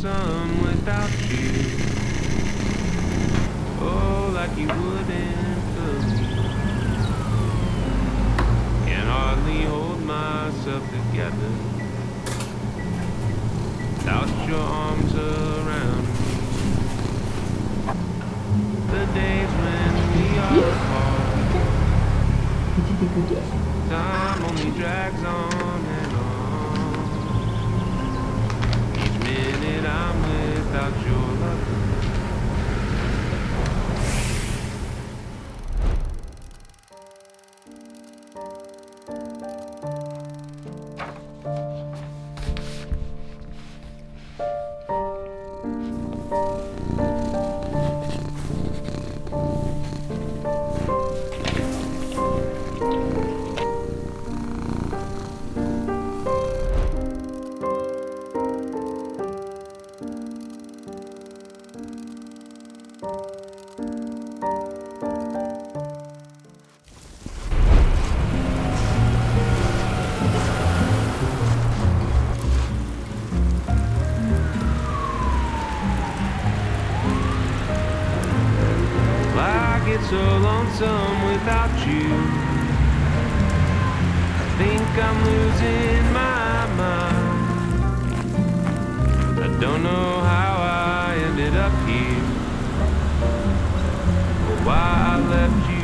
lonesome without you. Oh, like you wouldn't for me. Can hardly hold myself together without your arms around me. The days when we are apart, time only drags on and on. Each minute I'm without your love. I get so lonesome without you. I think I'm losing my mind. I don't know how I ended up here, or why I left you.